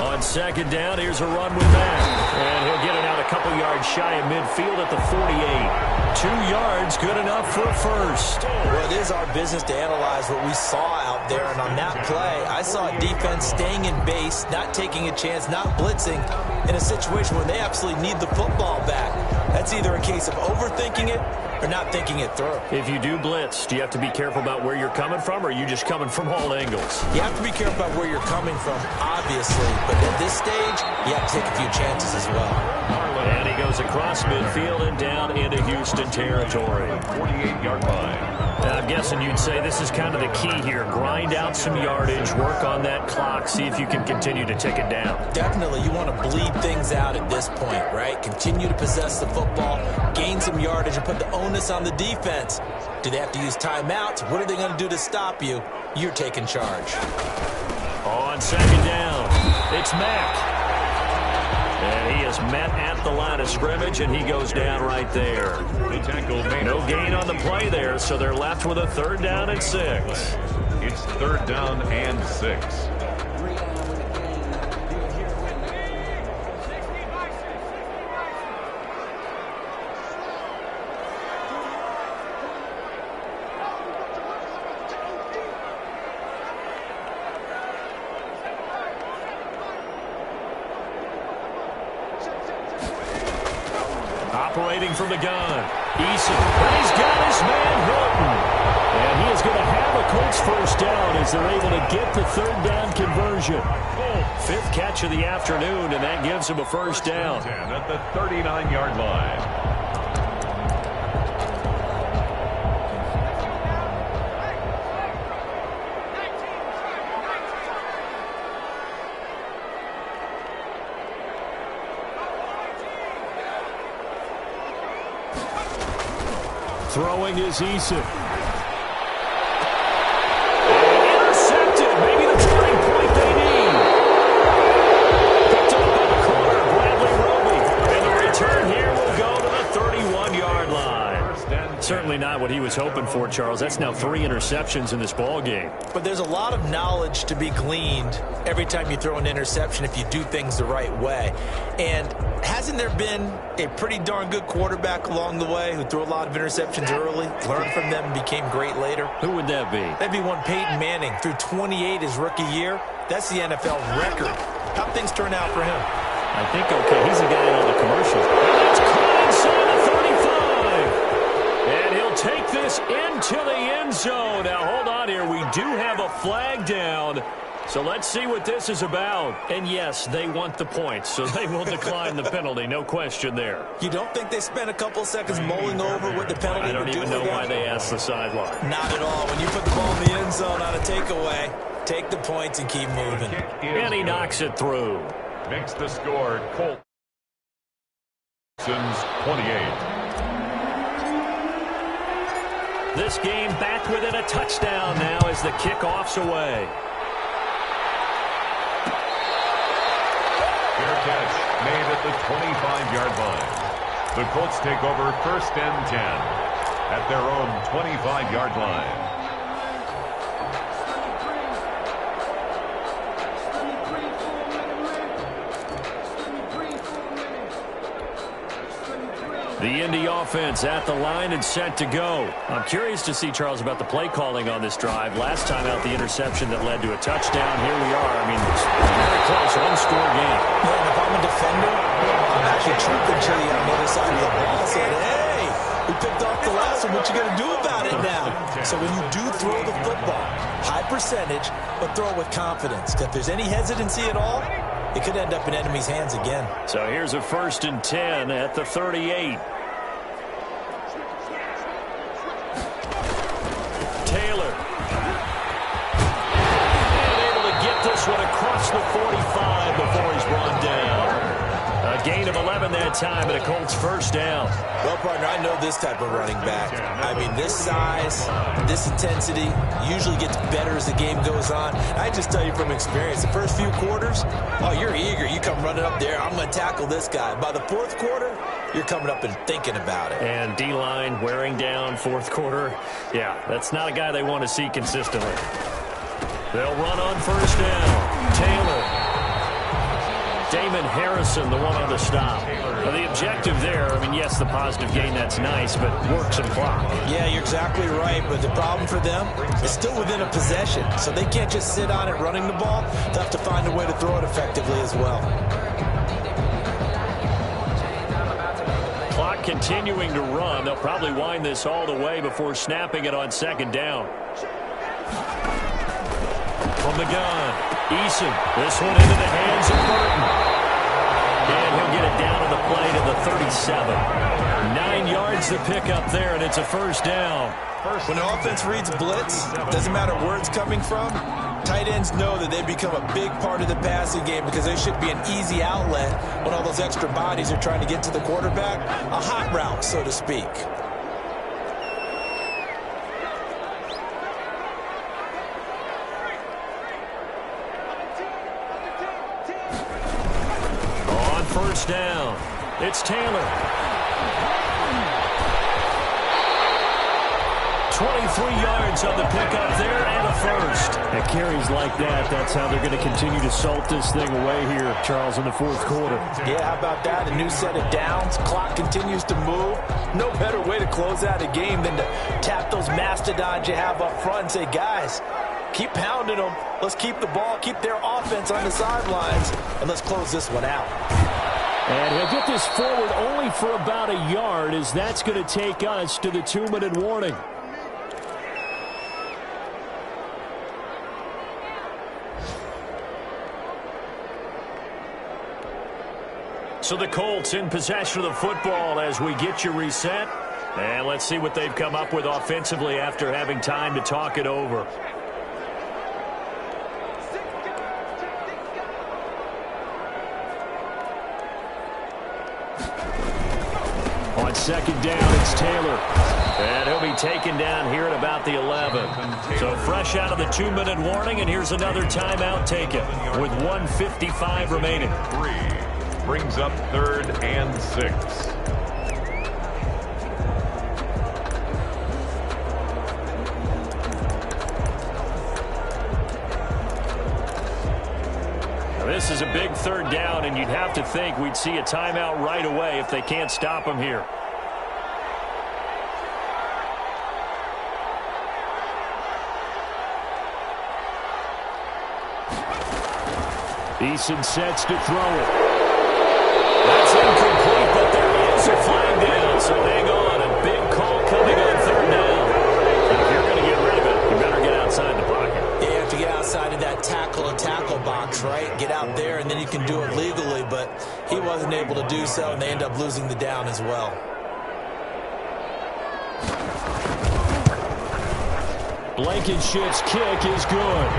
On second down, here's a run with that. And he'll get it out a couple yards shy of midfield at the 48. 2 yards, good enough for a first. Well, it is our business to analyze what we saw out there. And on that play, I saw a defense staying in base, not taking a chance, not blitzing, in a situation where they absolutely need the football back. That's either a case of overthinking it or not thinking it through. If you do blitz, do you have to be careful about where you're coming from, or are you just coming from all angles? You have to be careful about where you're coming from, obviously. But at this stage, you have to take a few chances as well. And he goes across midfield and down into Houston territory. 48-yard line. I'm guessing you'd say this is kind of the key here. Grind out some yardage, work on that clock, see if you can continue to tick it down. Definitely, you want to bleed things out at this point, right? Continue to possess the football, gain some yardage, and put the onus on the defense. Do they have to use timeouts? What are they going to do to stop you? You're taking charge. On second down, it's Mack. And he is met at the line of scrimmage, and he goes down right there. No gain on the play there, so they're left with a 3rd down and 6. It's 3rd down and 6. Operating from the gun, Eason, and he's got his man Hilton. And he is going to have a Colts 1st down as they're able to get the 3rd down conversion. 5th catch of the afternoon, and that gives him a 1st down. At the 39-yard line. Throwing is Eason. Intercepted. Maybe the turning point they need. Picked up by the corner, Bradley Roby. And the return here will go to the 31-yard line. Certainly not what he was hoping for, Charles. That's now 3 interceptions in this ball game. But there's a lot of knowledge to be gleaned every time you throw an interception if you do things the right way. And hasn't there been a pretty darn good quarterback along the way who threw a lot of interceptions early, learned from them, and became great later? Who would that be? That'd be one Peyton Manning. Threw 28 his rookie year. That's the NFL record. How'd things turn out for him? I think, okay, he's the guy in all the commercials. And it's caught inside the 35. And he'll take this into the end zone. Now, hold on here. We do have a flag down. So let's see what this is about. And yes, they want the points, so they will decline the penalty. No question there. You don't think they spent a couple seconds mulling over what the penalty I don't would do even know why they asked the sideline. Not at all. When you put the ball in the end zone on a takeaway, take the points and keep moving. And he knocks it through. Makes the score Colts 28. This game back within a touchdown now as the kickoff's away. Fair catch made at the 25-yard line. The Colts take over 1st and 10 at their own 25-yard line. The Indy offense at the line and set to go. I'm curious to see, Charles, about the play calling on this drive. Last time out, the interception that led to a touchdown. Here we are. I mean, it's very close, one-score game. Yeah, if I'm a defender, I'm actually chirping to you on the other side of the ball saying, hey, we picked off the last one. What you going to do about it now? So when you do throw the football, high percentage, but throw it with confidence. If there's any hesitancy at all, it could end up in enemy's hands again. So here's a 1st and 10 at the 38. Taylor. And able to get this one across the 45 before he's brought down. A gain of 11 that time and a Colts 1st down. Well, partner, I know this type of running back. I mean, this size, this intensity usually gets better as the game goes on. I just tell you from experience, the first few quarters, oh, you're eager. You come running up there, I'm going to tackle this guy. By the 4th quarter, you're coming up and thinking about it. And D-line wearing down 4th quarter. Yeah, that's not a guy they want to see consistently. They'll run on 1st down. Taylor. Damon Harrison, the one on the stop. Now, the objective there, I mean, yes, the positive gain, that's nice, but work some clock. Yeah, you're exactly right, but the problem for them is still within a possession, so they can't just sit on it running the ball. They have to find a way to throw it effectively as well. Clock continuing to run. They'll probably wind this all the way before snapping it on 2nd down. From the gun, Eason. This one into the hands of Burton. And he'll get it down on the play to the 37. 9 yards to pick up there, and it's a 1st down. When the offense reads blitz, doesn't matter where it's coming from, tight ends know that they become a big part of the passing game because they should be an easy outlet when all those extra bodies are trying to get to the quarterback. A hot route, so to speak. first down. It's Taylor. 23 yards on the pickup there and a first. At carries like that, that's how they're going to continue to salt this thing away here, Charles, in the fourth quarter. Yeah, how about that? A new set of downs. Clock continues to move. No better way to close out a game than to tap those mastodons you have up front and say, guys, keep pounding them. Let's keep the ball, keep their offense on the sidelines, and let's close this one out. And he'll get this forward only for about a yard, as that's going to take us to the 2-minute warning. So the Colts in possession of the football as we get you reset. And let's see what they've come up with offensively after having time to talk it over. On second down, it's Taylor. And he'll be taken down here at about the 11. So fresh out of the 2-minute warning, and here's another timeout taken with 1:55 remaining. Brings up 3rd and 6. Now this is a big 3rd down, and you'd have to think we'd see a timeout right away if they can't stop him here. Eason sets to throw it. That's incomplete, but there is a flag down, so hang on. A big call coming on 3rd down. If you're going to get rid of it, you better get outside the pocket. Yeah, you have to get outside of that tackle box, right? Get out there, and then you can do it legally, but he wasn't able to do so, and they end up losing the down as well. Blankenship's kick is good.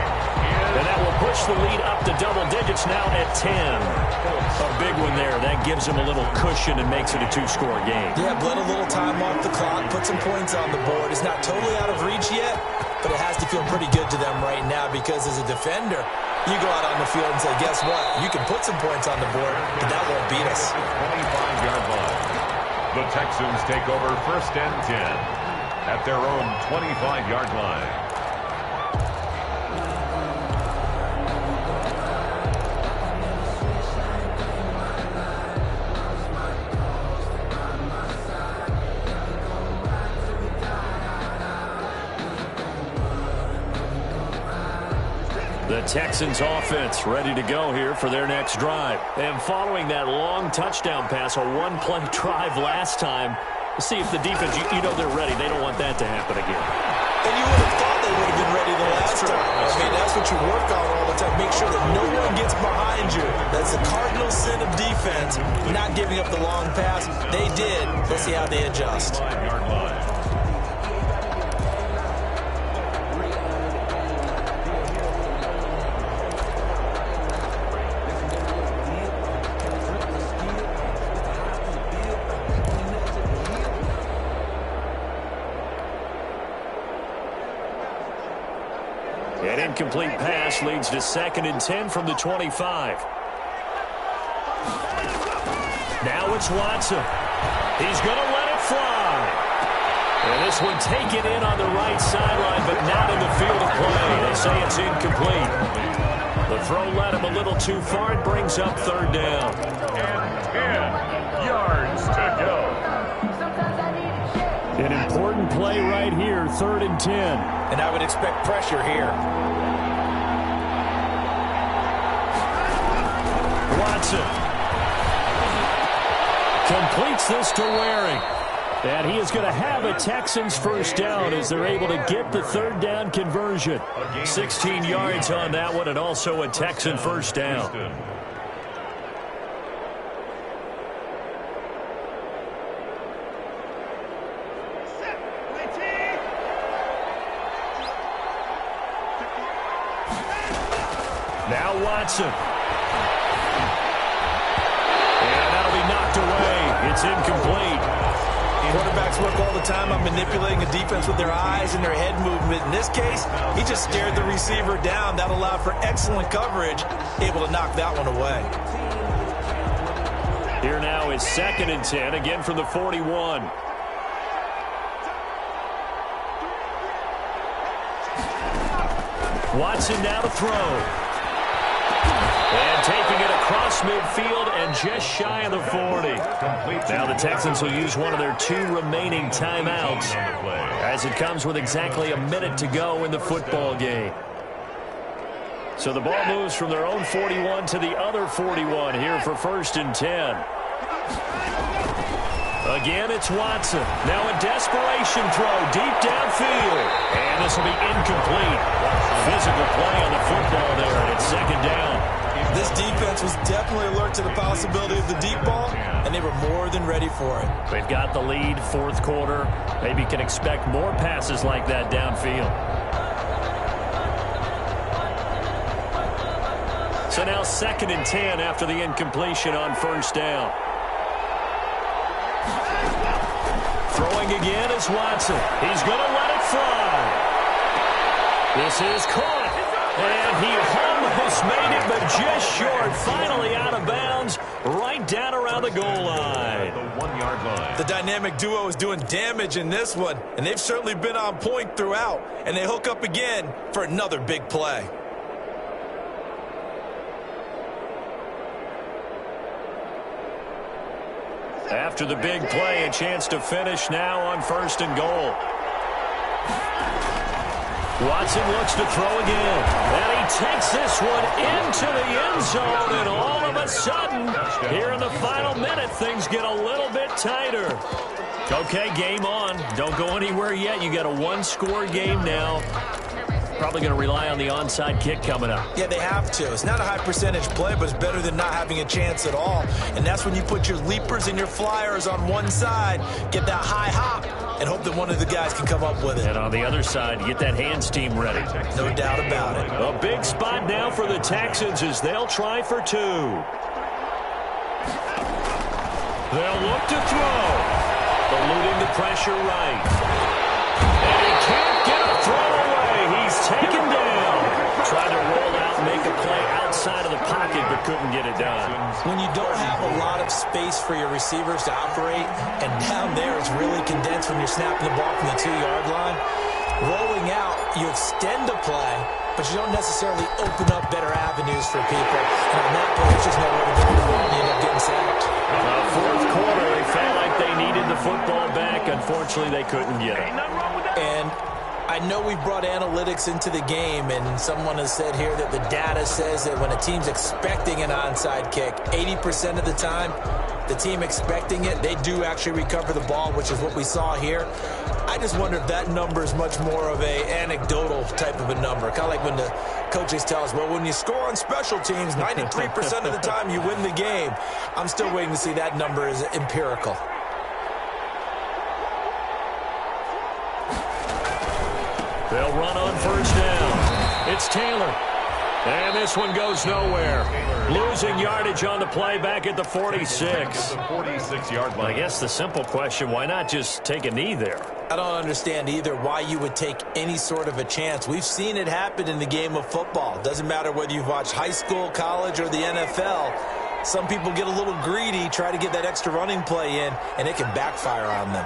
And that will push the lead up to double digits now at 10. A big one there. That gives them a little cushion and makes it a 2-score game. Yeah, bled a little time off the clock, put some points on the board. It's not totally out of reach yet, but it has to feel pretty good to them right now because as a defender, you go out on the field and say, guess what? You can put some points on the board, but that won't beat us. 25-yard line. The Texans take over 1st and 10 at their own 25-yard line. The Texans offense ready to go here for their next drive. And following that long touchdown pass, a one-play drive last time, let's see if the defense, you know they're ready. They don't want that to happen again. And you would have thought they would have been ready the last time. I mean, that's what you work on all the time. Make sure that no one gets behind you. That's the cardinal sin of defense, not giving up the long pass. They did. Let's see how they adjust. 5-yard line. An incomplete pass leads to 2nd and 10 from the 25. Now it's Watson. He's going to let it fly. And this one taken in on the right sideline, but not in the field of play. They say it's incomplete. The throw led him a little too far. It brings up 3rd down. And 10 yards to go. An important play right here, 3rd and 10. And I would expect pressure here. Watson completes this to Waring. And he is going to have a Texans first down as they're able to get the 3rd down conversion. 16 yards on that one, and also a Texan first down. Now Watson. And that'll be knocked away. It's incomplete. Quarterbacks work all the time on manipulating a defense with their eyes and their head movement. In this case, he just stared the receiver down. That allowed for excellent coverage, able to knock that one away. Here now is 2nd and 10, again from the 41. Watson now to throw. And taking it across midfield and just shy of the 40. Now the Texans will use one of their 2 remaining timeouts as it comes with exactly a minute to go in the football game. So the ball moves from their own 41 to the other 41 here for 1st and 10. Again, it's Watson. Now a desperation throw deep downfield. And this will be incomplete. Physical play on the football there, and it's 2nd down. This defense was definitely alert to the possibility of the deep ball, and they were more than ready for it. They've got the lead, 4th quarter. Maybe can expect more passes like that downfield. So now 2nd and 10 after the incompletion on 1st down. Throwing again is Watson. He's going to let it fly. This is caught. And he almost made it, but just short. Finally out of bounds, right down around the goal line. The 1-yard line. The dynamic duo is doing damage in this one, and they've certainly been on point throughout. And they hook up again for another big play. After the big play, a chance to finish now on 1st and goal. Watson looks to throw again. And he takes this one into the end zone. And all of a sudden, here in the final minute, things get a little bit tighter. Okay, game on. Don't go anywhere yet. You got a 1-score game now. Probably going to rely on the onside kick coming up. Yeah, they have to. It's not a high percentage play, but it's better than not having a chance at all. And that's when you put your leapers and your flyers on one side, get that high hop, and hope that one of the guys can come up with it. And on the other side, get that hands team ready. No doubt about it. A big spot now for the Texans as they'll try for 2. They'll look to throw. Eluding the pressure right. And he can't get a throw away. He's taken down. Tried to roll out and make a play outside of the pocket, but couldn't get it done. When you don't have a lot of space for your receivers to operate, and down there it's really condensed when you're snapping the ball from the 2-yard line, rolling out, you extend the play, but you don't necessarily open up better avenues for people. And on that play, there's just nowhere to go. You end up getting sacked. 4th quarter, they felt like they needed the football back. Unfortunately, they couldn't get it. And I know we've brought analytics into the game, and someone has said here that the data says that when a team's expecting an onside kick, 80% of the time, the team expecting it, they do actually recover the ball, which is what we saw here. I just wonder if that number is much more of a anecdotal type of a number. Kind of like when the coaches tell us, well, when you score on special teams, 93% of the time you win the game. I'm still waiting to see that number is empirical. They'll run on 1st down. It's Taylor. And this one goes nowhere. Losing yardage on the play back at the 46. The 46-yard line. I guess the simple question, why not just take a knee there? I don't understand either why you would take any sort of a chance. We've seen it happen in the game of football. Doesn't matter whether you've watched high school, college, or the NFL. Some people get a little greedy, try to get that extra running play in, and it can backfire on them.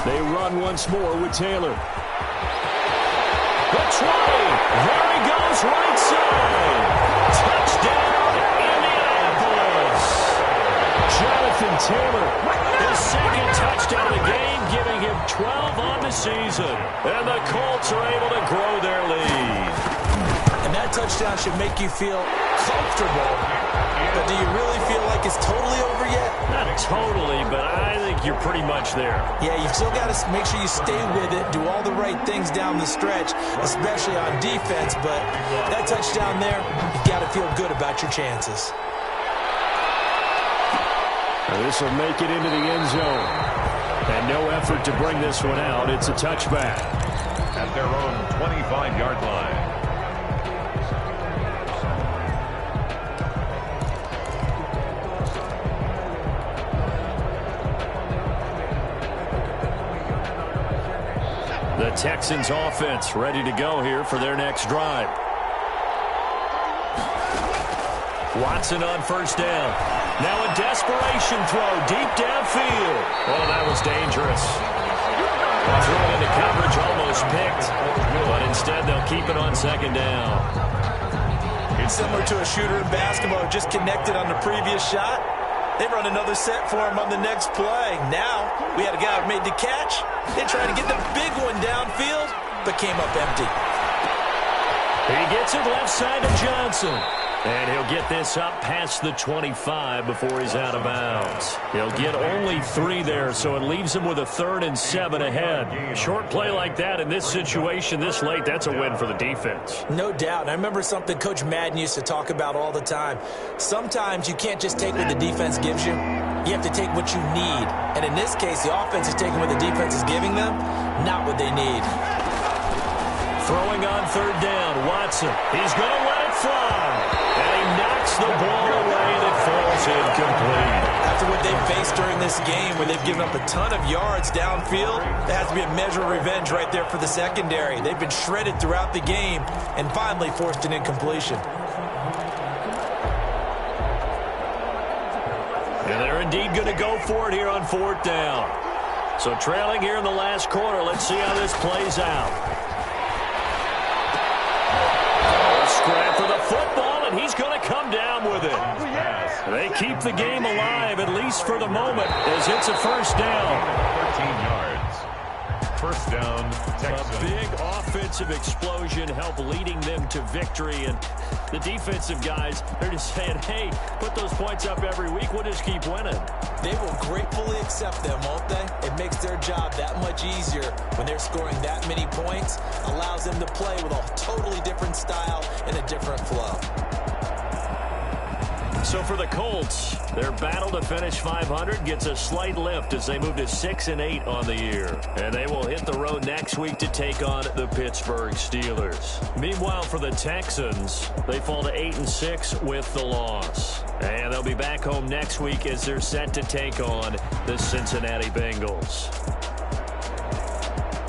They run once more with Taylor. The try. There he goes, right side. Touchdown, Indianapolis. Jonathan Taylor, his 2nd touchdown of the game, giving him 12 on the season. And the Colts are able to grow their lead. And that touchdown should make you feel comfortable. But do you really feel like it's totally over yet? Not totally, but I think you're pretty much there. Yeah, you've still got to make sure you stay with it, do all the right things down the stretch, especially on defense. But that touchdown there, you've got to feel good about your chances. Well, this will make it into the end zone. And no effort to bring this one out. It's a touchback. At their own 25-yard line. The Texans offense ready to go here for their next drive. Watson on first down. Now a desperation throw deep downfield. Oh, that was dangerous. Thrown into coverage, almost picked. But instead, they'll keep it on second down. It's similar to a shooter in basketball who just connected on the previous shot. They run another set for him on the next play. Now, we had a guy who made the catch. They tried to get the big one downfield, but came up empty. He gets it left side to Johnson. And he'll get this up past the 25 before he's out of bounds. He'll get only 3 there, so it leaves him with a 3rd and 7 ahead. Short play like that in this situation this late, that's a win for the defense. No doubt. I remember something Coach Madden used to talk about all the time. Sometimes you can't just take what the defense gives you. You have to take what you need. And in this case, the offense is taking what the defense is giving them, not what they need. Throwing on 3rd down, Watson. He's going to let it fly. And he knocks the ball away, and it falls incomplete. After what they've faced during this game, where they've given up a ton of yards downfield, there has to be a measure of revenge right there for the secondary. They've been shredded throughout the game and finally forced an incompletion. And they're indeed going to go for it here on 4th down. So trailing here in the last quarter, let's see how this plays out. Scrap for the football, and he's going to come down with it. They keep the game alive, at least for the moment, as it's a first down. 13 yards. First down, Texans. A big offensive explosion helped leading them to victory, and the defensive guys, they're just saying, hey, put those points up every week, we'll just keep winning. They will gratefully accept them, won't they? It makes their job that much easier when they're scoring that many points, allows them to play with a totally different style and a different flow. So for the Colts, their battle to finish 500 gets a slight lift as they move to 6-8 on the year. And they will hit the road next week to take on the Pittsburgh Steelers. Meanwhile, for the Texans, they fall to 8-6 with the loss. And they'll be back home next week as they're set to take on the Cincinnati Bengals.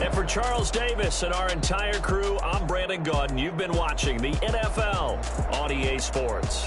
And for Charles Davis and our entire crew, I'm Brandon Gaudin. You've been watching the NFL on EA Sports.